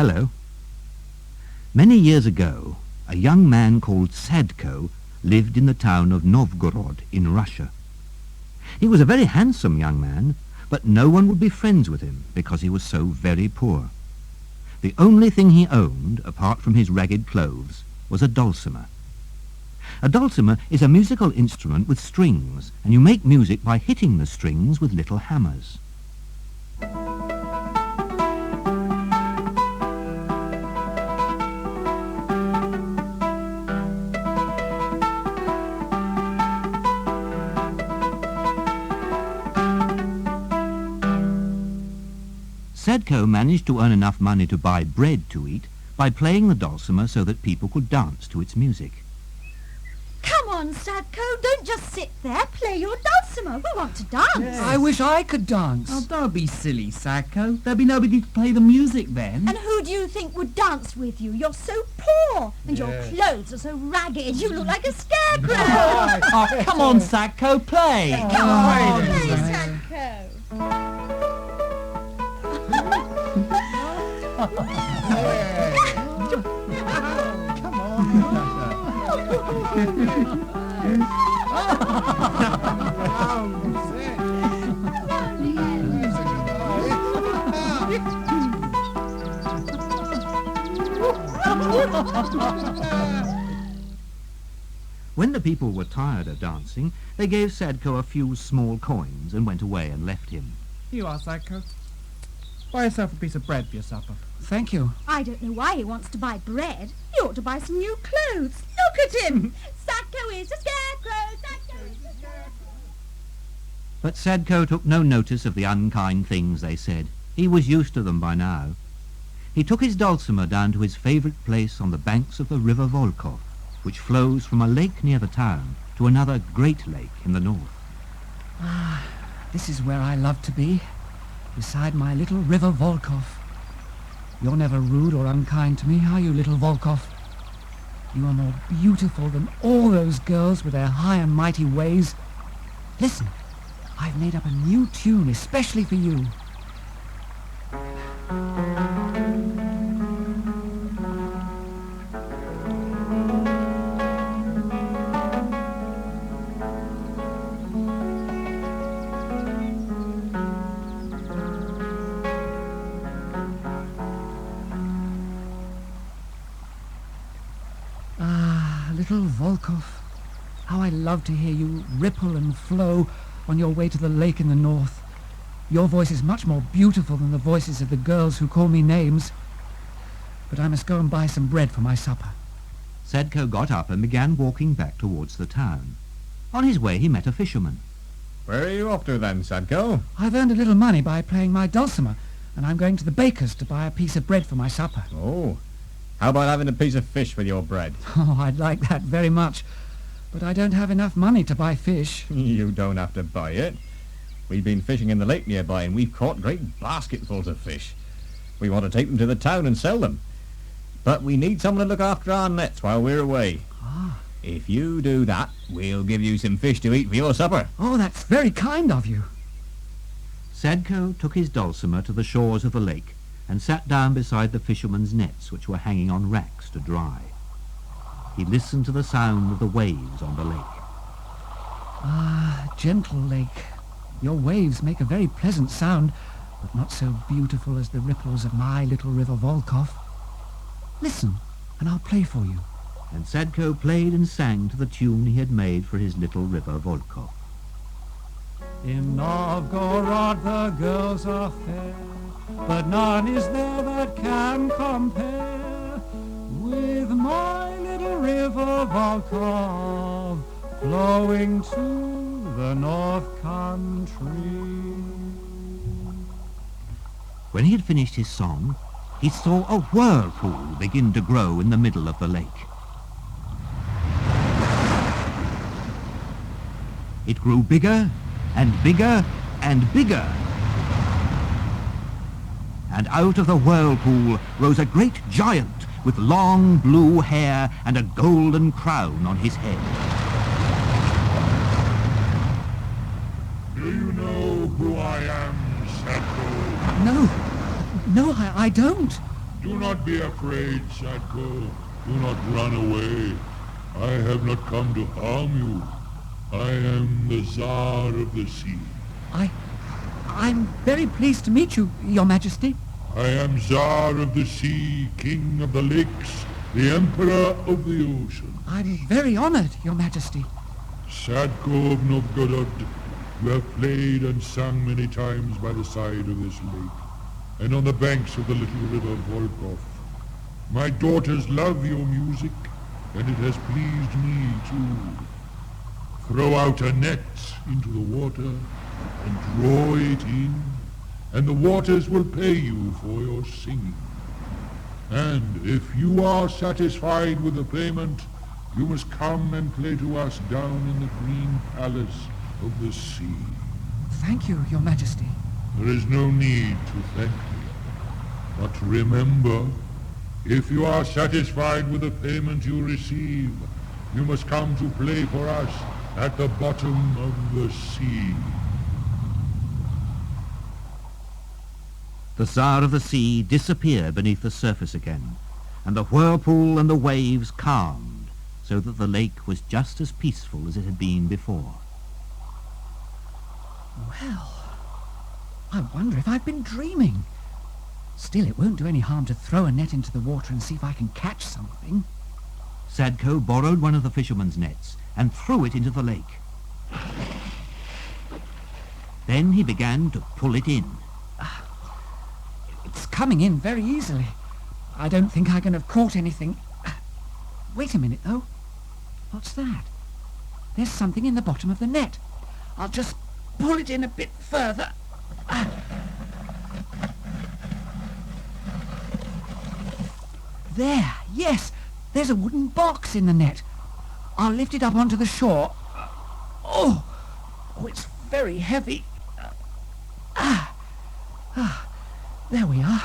Hello. Many years ago, a young man called Sadko lived in the town of Novgorod in Russia. He was a very handsome young man, but no one would be friends with him because he was so very poor. The only thing he owned, apart from his ragged clothes, was a dulcimer. A dulcimer is a musical instrument with strings, and you make music by hitting the strings with little hammers. Sadko managed to earn enough money to buy bread to eat by playing the dulcimer so that people could dance to its music. Come on, Sadko, don't just sit there. Play your dulcimer. We want to dance. Yes. I wish I could dance. Oh, don't be silly, Sadko. There'll be nobody to play the music then. And who do you think would dance with you? You're so poor, and your clothes are so ragged. You look like a scarecrow. Oh, come on, Sadko, play. Come on, play, Sadko. Come on. When the people were tired of dancing, they gave Sadko a few small coins and went away and left him. Here you are, Sadko. Buy yourself a piece of bread for your supper. Thank you. I don't know why he wants to buy bread. He ought to buy some new clothes. Look at him. Sadko is a scarecrow. Sadko is a scarecrow. But Sadko took no notice of the unkind things they said. He was used to them by now. He took his dulcimer down to his favourite place on the banks of the river Volkhov, which flows from a lake near the town to another great lake in the north. Ah, this is where I love to be, beside my little river Volkhov. You're never rude or unkind to me, are you, little Volkhov? You are more beautiful than all those girls with their high and mighty ways. Listen, I've made up a new tune especially for you. Little Volkhov, how I love to hear you ripple and flow on your way to the lake in the north. Your voice is much more beautiful than the voices of the girls who call me names. But I must go and buy some bread for my supper. Sadko got up and began walking back towards the town. On his way he met a fisherman. Where are you off to then, Sadko? I've earned a little money by playing my dulcimer, and I'm going to the baker's to buy a piece of bread for my supper. Oh, how about having a piece of fish with your bread? Oh, I'd like that very much, but I don't have enough money to buy fish. You don't have to buy it. We've been fishing in the lake nearby and we've caught great basketfuls of fish. We want to take them to the town and sell them. But we need someone to look after our nets while we're away. Ah. If you do that, we'll give you some fish to eat for your supper. Oh, that's very kind of you. Sadko took his dulcimer to the shores of the lake and sat down beside the fishermen's nets which were hanging on racks to dry. He listened to the sound of the waves on the lake. Ah, gentle lake. Your waves make a very pleasant sound, but not so beautiful as the ripples of my little river Volkhov. Listen, and I'll play for you. And Sadko played and sang to the tune he had made for his little river Volkhov. In Novgorod the girls are fair, but none is there that can compare with my little river Volkhov, flowing to the North Country. When he had finished his song, he saw a whirlpool begin to grow in the middle of the lake. It grew bigger and bigger and bigger. And out of the whirlpool rose a great giant with long blue hair and a golden crown on his head. Do you know who I am, Sadko? No, I don't. Do not be afraid, Sadko. Do not run away. I have not come to harm you. I am the Tsar of the sea. I'm very pleased to meet you, Your Majesty. I am Tsar of the sea, king of the lakes, the emperor of the ocean. I'm very honored, Your Majesty. Sadko of Novgorod, you have played and sung many times by the side of this lake, and on the banks of the little river Volkhov. My daughters love your music, and it has pleased me too. Throw out a net into the water and draw it in, and the waters will pay you for your singing. And if you are satisfied with the payment, you must come and play to us down in the green palace of the sea. Thank you, Your Majesty. There is no need to thank me. But remember, if you are satisfied with the payment you receive, you must come to play for us at the bottom of the sea. The Tsar of the Sea disappeared beneath the surface again, and the whirlpool and the waves calmed, so that the lake was just as peaceful as it had been before. Well, I wonder if I've been dreaming. Still, it won't do any harm to throw a net into the water and see if I can catch something. Sadko borrowed one of the fisherman's nets and threw it into the lake. Then he began to pull it in. It's coming in very easily. I don't think I can have caught anything. Wait a minute, though. What's that? There's something in the bottom of the net. I'll just pull it in a bit further. There, yes. There's a wooden box in the net. I'll lift it up onto the shore. Oh, it's very heavy. There we are.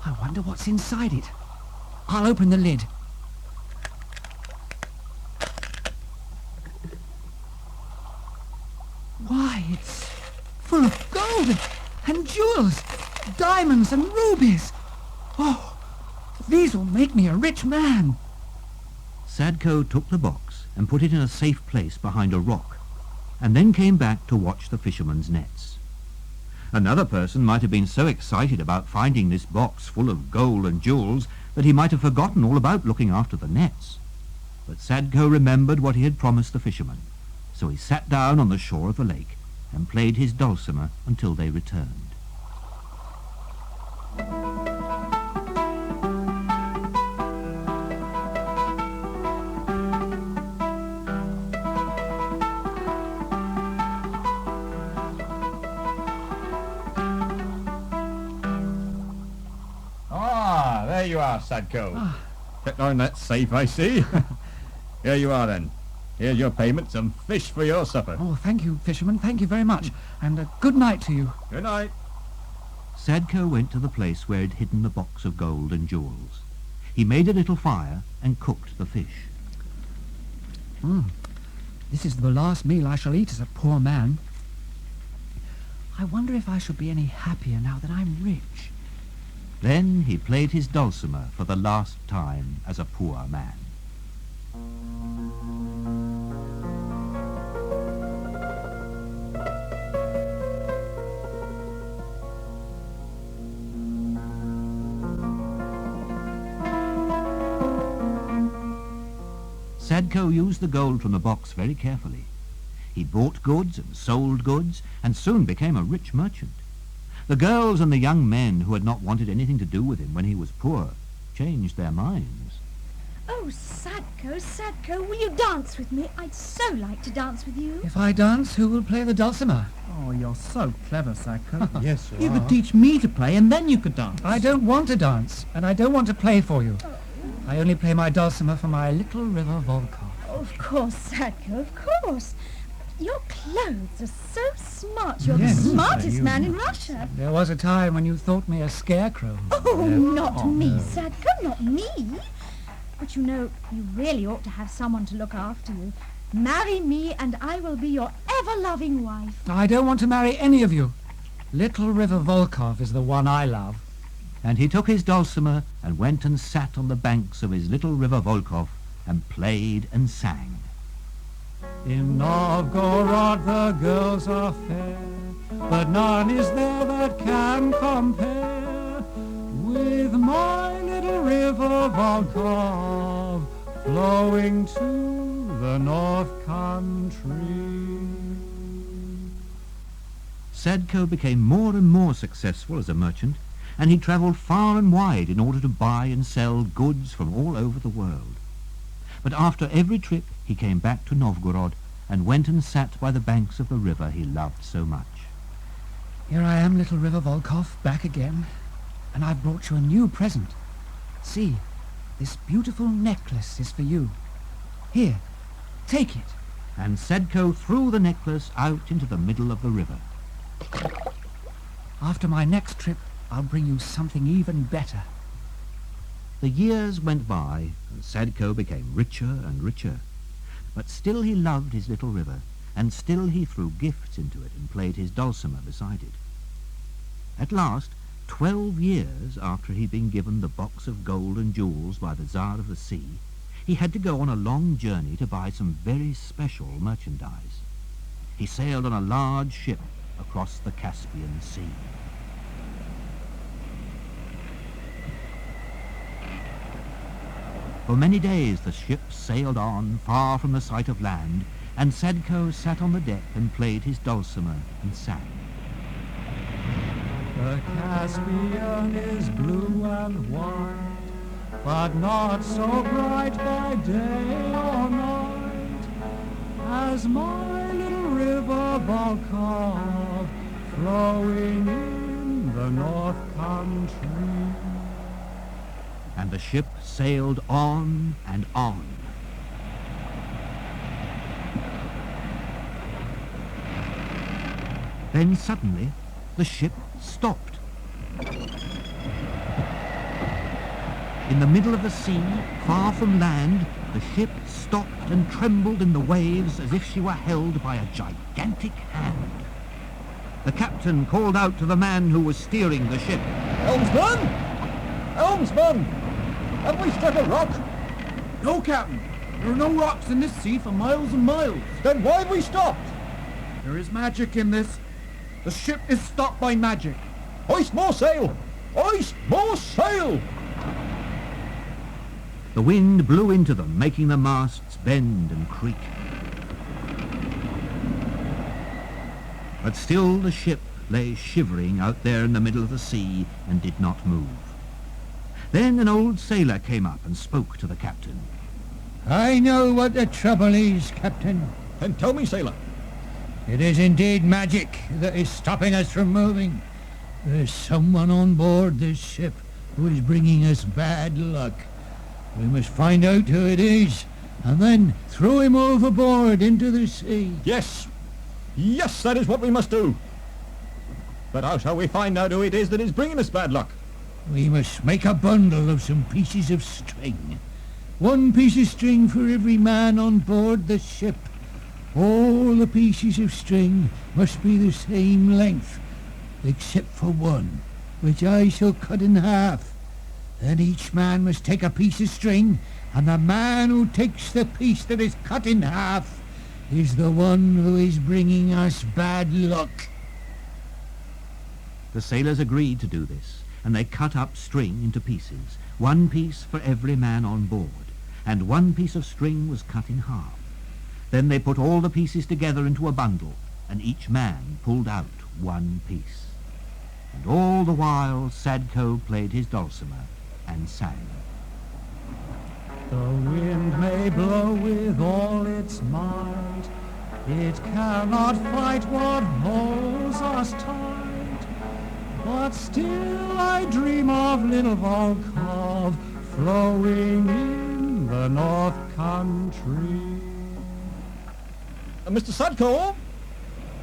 I wonder what's inside it. I'll open the lid. Why, it's full of gold and jewels, diamonds and rubies. Oh, these will make me a rich man. Sadko took the box and put it in a safe place behind a rock, and then came back to watch the fisherman's nets. Another person might have been so excited about finding this box full of gold and jewels that he might have forgotten all about looking after the nets. But Sadko remembered what he had promised the fisherman, so he sat down on the shore of the lake and played his dulcimer until they returned. There you are, Sadko. Kept on that safe, I see. Here you are, then. Here's your payment, some fish for your supper. Oh, thank you, fisherman. Thank you very much. And a good night to you. Good night. Sadko went to the place where he'd hidden the box of gold and jewels. He made a little fire and cooked the fish. This is the last meal I shall eat as a poor man. I wonder if I shall be any happier now that I'm rich. Then he played his dulcimer for the last time as a poor man. Sadko used the gold from the box very carefully. He bought goods and sold goods and soon became a rich merchant. The girls and the young men who had not wanted anything to do with him when he was poor changed their minds. Oh, Sadko, Sadko, will you dance with me? I'd so like to dance with you. If I dance, who will play the dulcimer? Oh, you're so clever, Sadko. Yes, You could teach me to play and then you could dance. I don't want to dance, and I don't want to play for you. I only play my dulcimer for my little river Volkhov. Of course, Sadko, of course. Your clothes are so smart. You're Yes, the smartest you- man in Russia. There was a time when you thought me a scarecrow. Oh, not Oh, me, no. Sadko, not me. But you know, you really ought to have someone to look after you. Marry me and I will be your ever-loving wife. I don't want to marry any of you. Little River Volkhov is the one I love. And he took his dulcimer and went and sat on the banks of his little river Volkhov and played and sang. In Novgorod the girls are fair, but none is there that can compare with my little river Volkhov, flowing to the North Country. Sadko became more and more successful as a merchant, and he travelled far and wide in order to buy and sell goods from all over the world. But after every trip he came back to Novgorod and went and sat by the banks of the river he loved so much. Here I am, little river Volkhov, back again, and I've brought you a new present. See, this beautiful necklace is for you. Here, take it. And Sadko threw the necklace out into the middle of the river. After my next trip, I'll bring you something even better. The years went by, and Sadko became richer and richer. But still he loved his little river, and still he threw gifts into it and played his dulcimer beside it. At last, 12 years after he'd been given the box of gold and jewels by the Tsar of the Sea, he had to go on a long journey to buy some very special merchandise. He sailed on a large ship across the Caspian Sea. For many days the ship sailed on, far from the sight of land, and Sadko sat on the deck and played his dulcimer and sang. The Caspian is blue and white, but not so bright by day or night as my little river Volkhov, flowing in the North Country. And the ship sailed on and on. Then suddenly the ship stopped. In the middle of the sea, far from land, the ship stopped and trembled in the waves as if she were held by a gigantic hand. The captain called out to the man who was steering the ship. Helmsman! Helmsman! Have we struck a rock? No, Captain. There are no rocks in this sea for miles and miles. Then why have we stopped? There is magic in this. The ship is stopped by magic. Hoist more sail! Hoist more sail! The wind blew into them, making the masts bend and creak. But still the ship lay shivering out there in the middle of the sea and did not move. Then an old sailor came up and spoke to the captain. I know what the trouble is, Captain. Then tell me, sailor. It is indeed magic that is stopping us from moving. There's someone on board this ship who is bringing us bad luck. We must find out who it is, and then throw him overboard into the sea. Yes. Yes, that is what we must do. But how shall we find out who it is that is bringing us bad luck? We must make a bundle of some pieces of string. One piece of string for every man on board the ship. All the pieces of string must be the same length, except for one, which I shall cut in half. Then each man must take a piece of string, and the man who takes the piece that is cut in half is the one who is bringing us bad luck. The sailors agreed to do this, and they cut up string into pieces, one piece for every man on board, and one piece of string was cut in half. Then they put all the pieces together into a bundle, and each man pulled out one piece. And all the while Sadko played his dulcimer and sang. The wind may blow with all its might, it cannot fight what holds us tight. But still I dream of little Volkhov, flowing in the North Country. Mr. Sadko,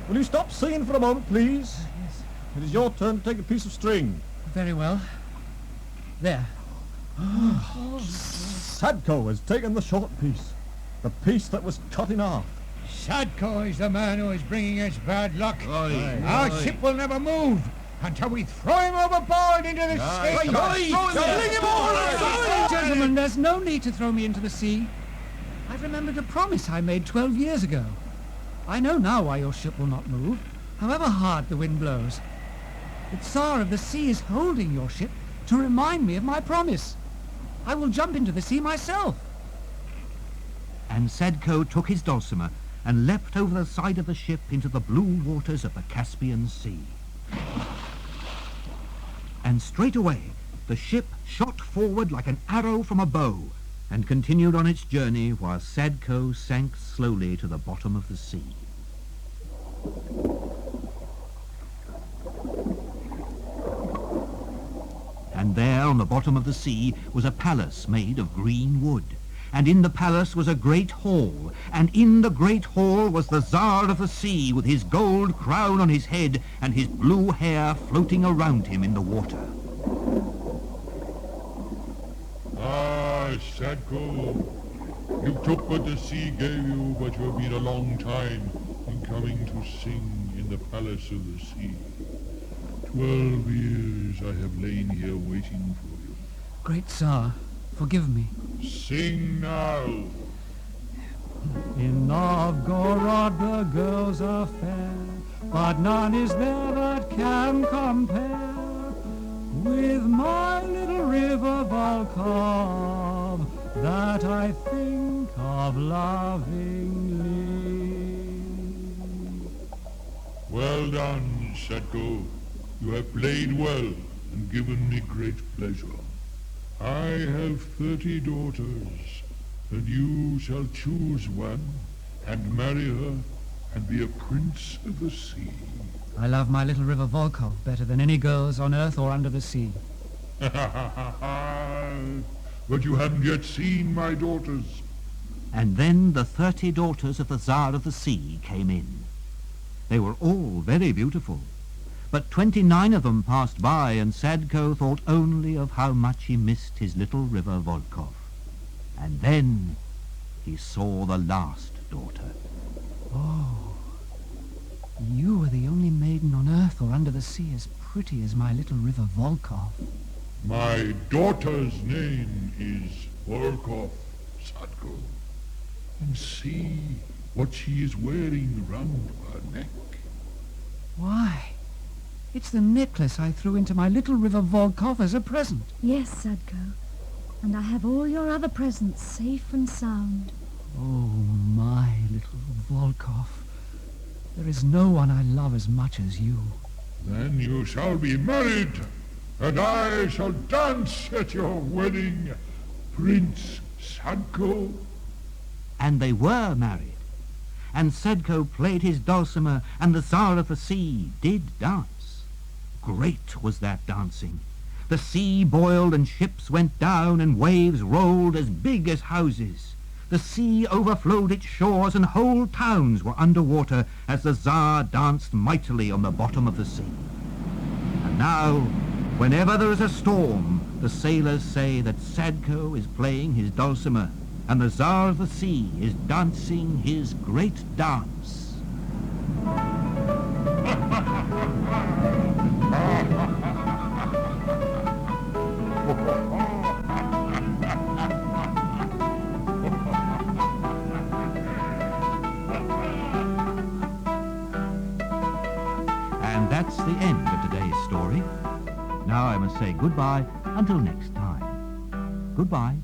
will you stop singing for a moment, please? Yes. It is your turn to take a piece of string. Very well. There. Sadko has taken the short piece, the piece that was cut in half. Sadko is the man who is bringing us bad luck. Aye. Our ship will never move. until we throw him overboard into the sea. Fling him overboard! Gentlemen, there's no need to throw me into the sea. I've remembered a promise I made 12 years ago. I know now why your ship will not move, however hard the wind blows. The Tsar of the sea is holding your ship to remind me of my promise. I will jump into the sea myself. And Sadko took his dulcimer and leapt over the side of the ship into the blue waters of the Caspian Sea. And straightway the ship shot forward like an arrow from a bow and continued on its journey while Sadko sank slowly to the bottom of the sea. And there on the bottom of the sea was a palace made of green wood. And in the palace was a great hall, and in the great hall was the Tsar of the sea with his gold crown on his head and his blue hair floating around him in the water. Ah, Sadko, you took what the sea gave you, but you have been a long time in coming to sing in the palace of the sea. 12 years I have lain here waiting for you. Great Tsar, forgive me. Sing now. In Novgorod the girls are fair, but none is there that can compare with my little river Volkhov that I think of lovingly. Well done, Sadko. You have played well and given me great pleasure. I have 30 daughters, and you shall choose one and marry her and be a prince of the sea. I love my little river Volkhov better than any girls on earth or under the sea. But you haven't yet seen my daughters. And then the 30 daughters of the Tsar of the sea came in. They were all very beautiful, but 29 of them passed by, and Sadko thought only of how much he missed his little river Volkhov. And then he saw the last daughter. Oh, you are the only maiden on earth or under the sea as pretty as my little river Volkhov. My daughter's name is Volkhov, Sadko. And see what she is wearing round her neck. Why, it's the necklace I threw into my little river Volkhov as a present. Yes, Sadko. And I have all your other presents safe and sound. Oh, my little Volkhov. There is no one I love as much as you. Then you shall be married, and I shall dance at your wedding, Prince Sadko. And they were married. And Sadko played his dulcimer, and the Tsar of the sea did dance. Great was that dancing. The sea boiled and ships went down and waves rolled as big as houses. The sea overflowed its shores and whole towns were under water as the Tsar danced mightily on the bottom of the sea. And now, whenever there is a storm, the sailors say that Sadko is playing his dulcimer and the Tsar of the sea is dancing his great dance. And that's the end of today's story. Now I must say goodbye until next time. Goodbye.